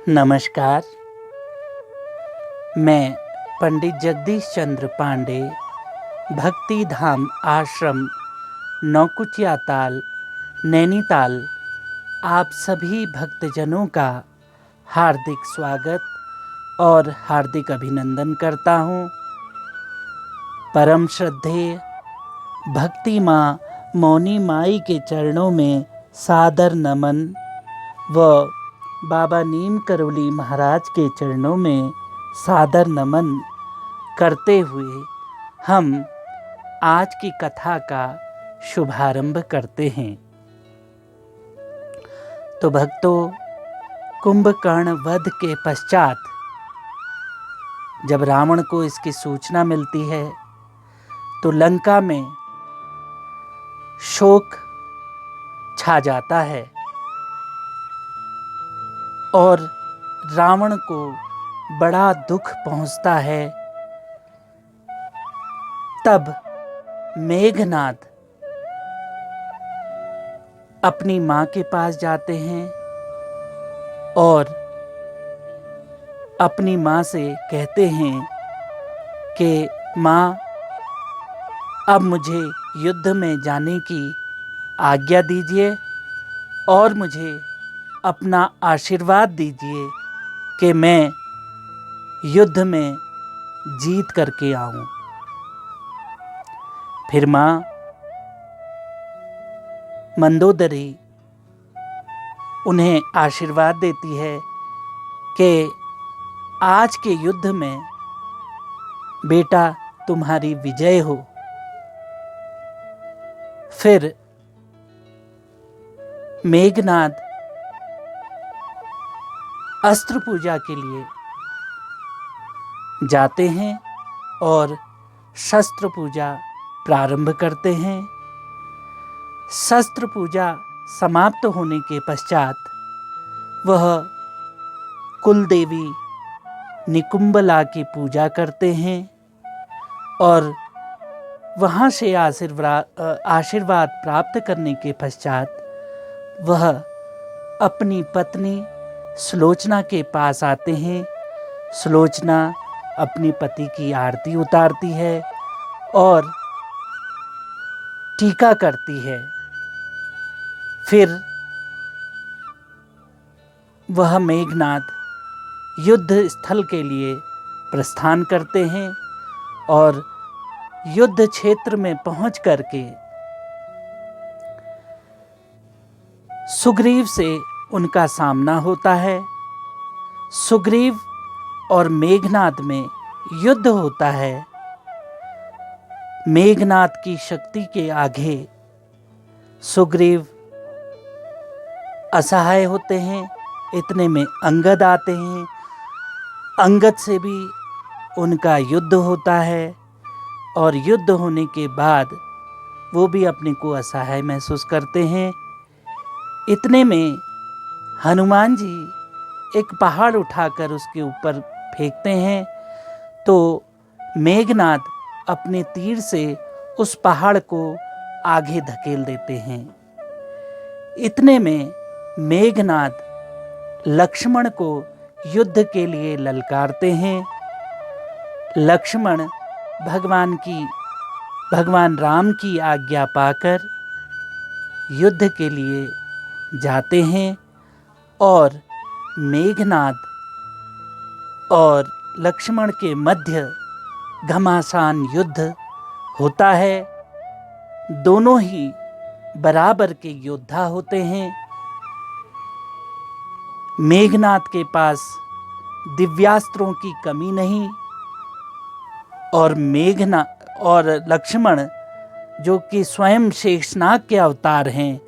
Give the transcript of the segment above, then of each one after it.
नमस्कार। मैं पंडित जगदीश चंद्र पांडे, भक्ति धाम आश्रम, नौकुचिया ताल, नैनीताल, आप सभी भक्तजनों का हार्दिक स्वागत और हार्दिक अभिनंदन करता हूँ। परम श्रद्धेय भक्ति माँ मौनी माई के चरणों में सादर नमन व बाबा नीम करोली महाराज के चरणों में सादर नमन करते हुए हम आज की कथा का शुभारंभ करते हैं। तो भक्तों, कुंभकर्ण वध के पश्चात जब रावण को इसकी सूचना मिलती है तो लंका में शोक छा जाता है और रावण को बड़ा दुख पहुंचता है। तब मेघनाद अपनी माँ के पास जाते हैं और अपनी माँ से कहते हैं कि माँ, अब मुझे युद्ध में जाने की आज्ञा दीजिए और मुझे अपना आशीर्वाद दीजिए कि मैं युद्ध में जीत करके आऊं। फिर माँ मंदोदरी उन्हें आशीर्वाद देती है कि आज के युद्ध में बेटा तुम्हारी विजय हो। फिर मेघनाद अस्त्र पूजा के लिए जाते हैं और शस्त्र पूजा प्रारंभ करते हैं। शस्त्र पूजा समाप्त होने के पश्चात वह कुलदेवी निकुंबला की पूजा करते हैं और वहाँ से आशीर्वाद प्राप्त करने के पश्चात वह अपनी पत्नी सुलोचना के पास आते हैं। सुलोचना अपनी पति की आरती उतारती है और टीका करती है। फिर वह मेघनाद युद्ध स्थल के लिए प्रस्थान करते हैं और युद्ध क्षेत्र में पहुंच करके सुग्रीव से उनका सामना होता है। सुग्रीव और मेघनाद में युद्ध होता है। मेघनाद की शक्ति के आगे सुग्रीव असहाय होते हैं। इतने में अंगद आते हैं। अंगद से भी उनका युद्ध होता है और युद्ध होने के बाद वो भी अपने को असहाय महसूस करते हैं। इतने में हनुमान जी एक पहाड़ उठाकर उसके ऊपर फेंकते हैं तो मेघनाद अपने तीर से उस पहाड़ को आगे धकेल देते हैं। इतने में मेघनाद लक्ष्मण को युद्ध के लिए ललकारते हैं। लक्ष्मण भगवान राम की आज्ञा पाकर युद्ध के लिए जाते हैं और मेघनाद और लक्ष्मण के मध्य घमासान युद्ध होता है। दोनों ही बराबर के योद्धा होते हैं। मेघनाद के पास दिव्यास्त्रों की कमी नहीं और लक्ष्मण जो कि स्वयं शेषनाग के अवतार हैं,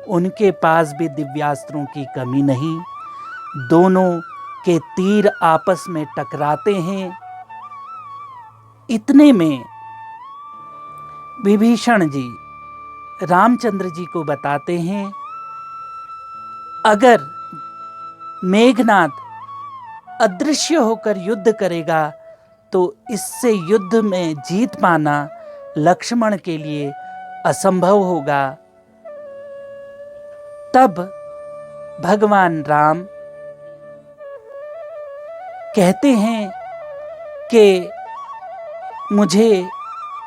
उनके पास भी दिव्यास्त्रों की कमी नहीं। दोनों के तीर आपस में टकराते हैं। इतने में विभीषण जी रामचंद्र जी को बताते हैं, अगर मेघनाद अदृश्य होकर युद्ध करेगा तो इससे युद्ध में जीत पाना लक्ष्मण के लिए असंभव होगा। तब भगवान राम कहते हैं कि मुझे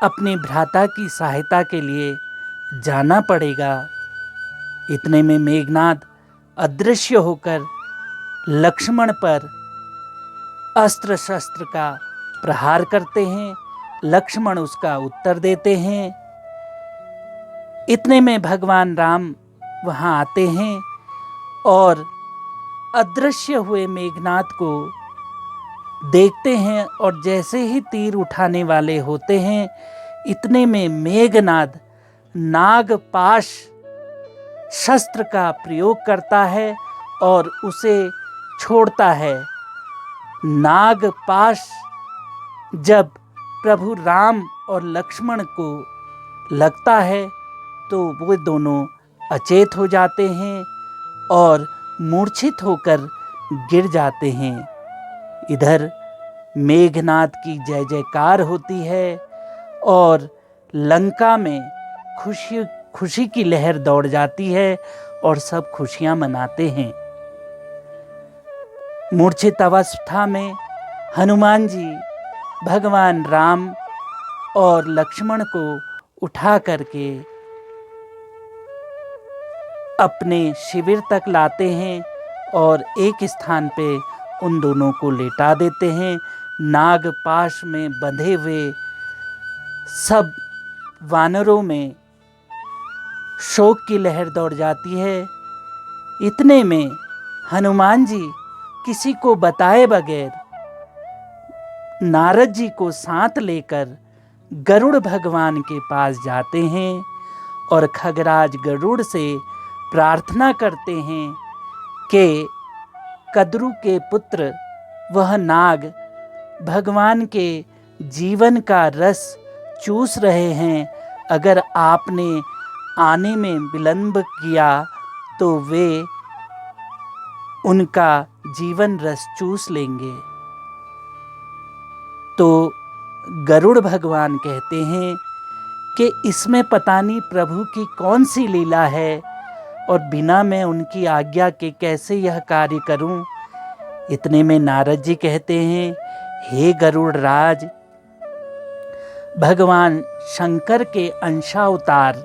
अपने भ्राता की सहायता के लिए जाना पड़ेगा। इतने में मेघनाद अदृश्य होकर लक्ष्मण पर अस्त्र शस्त्र का प्रहार करते हैं। लक्ष्मण उसका उत्तर देते हैं। इतने में भगवान राम वहां आते हैं और अदृश्य हुए मेघनाद को देखते हैं और जैसे ही तीर उठाने वाले होते हैं, इतने में मेघनाद नागपाश शस्त्र का प्रयोग करता है और उसे छोड़ता है। नागपाश जब प्रभु राम और लक्ष्मण को लगता है तो वो दोनों अचेत हो जाते हैं और मूर्छित होकर गिर जाते हैं। इधर मेघनाद की जय जयकार होती है और लंका में खुशी की लहर दौड़ जाती है और सब खुशियां मनाते हैं। मूर्छित अवस्था में हनुमान जी भगवान राम और लक्ष्मण को उठा करके अपने शिविर तक लाते हैं और एक स्थान पे उन दोनों को लेटा देते हैं। नागपाश में बंधे हुए सब वानरों में शोक की लहर दौड़ जाती है। इतने में हनुमान जी किसी को बताए बगैर नारद जी को साथ लेकर गरुड़ भगवान के पास जाते हैं और खगराज गरुड़ से प्रार्थना करते हैं कि कद्रु के पुत्र वह नाग भगवान के जीवन का रस चूस रहे हैं। अगर आपने आने में विलंब किया तो वे उनका जीवन रस चूस लेंगे। तो गरुड़ भगवान कहते हैं कि इसमें पता नहीं प्रभु की कौन सी लीला है और बिना मैं उनकी आज्ञा के कैसे यह कार्य करूं। इतने में नारद जी कहते हैं, हे गरुड़ राज, भगवान शंकर के अंशावतार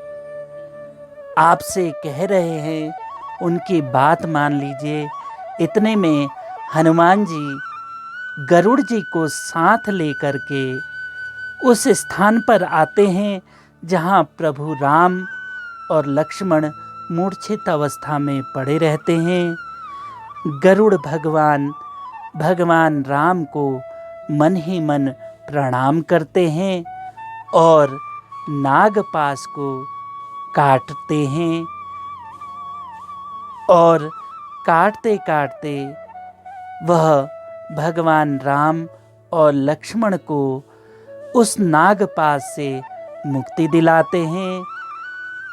आपसे कह रहे हैं, उनकी बात मान लीजिए। इतने में हनुमान जी गरुड़ जी को साथ लेकर के उस स्थान पर आते हैं जहां प्रभु राम और लक्ष्मण मूर्छित अवस्था में पड़े रहते हैं। गरुड़ भगवान राम को मन ही मन प्रणाम करते हैं और नागपाश को काटते हैं और काटते काटते वह भगवान राम और लक्ष्मण को उस नागपाश से मुक्ति दिलाते हैं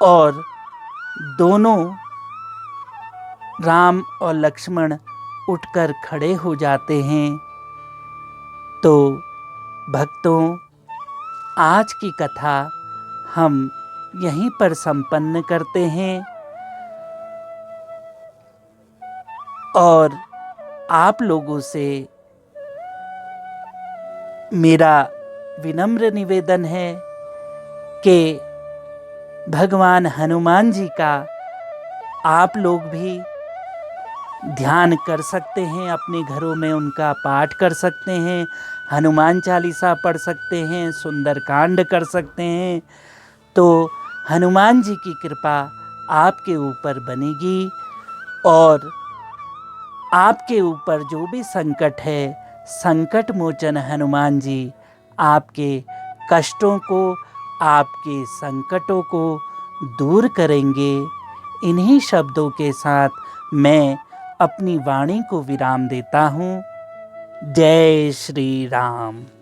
और दोनों राम और लक्ष्मण उठकर खड़े हो जाते हैं। तो भक्तों, आज की कथा हम यहीं पर संपन्न करते हैं और आप लोगों से मेरा विनम्र निवेदन है कि भगवान हनुमान जी का आप लोग भी ध्यान कर सकते हैं, अपने घरों में उनका पाठ कर सकते हैं, हनुमान चालीसा पढ़ सकते हैं, सुंदरकांड कर सकते हैं। तो हनुमान जी की कृपा आपके ऊपर बनेगी और आपके ऊपर जो भी संकट है, संकट मोचन हनुमान जी आपके कष्टों को, आपके संकटों को दूर करेंगे। इन्हीं शब्दों के साथ मैं अपनी वाणी को विराम देता हूँ। जय श्री राम।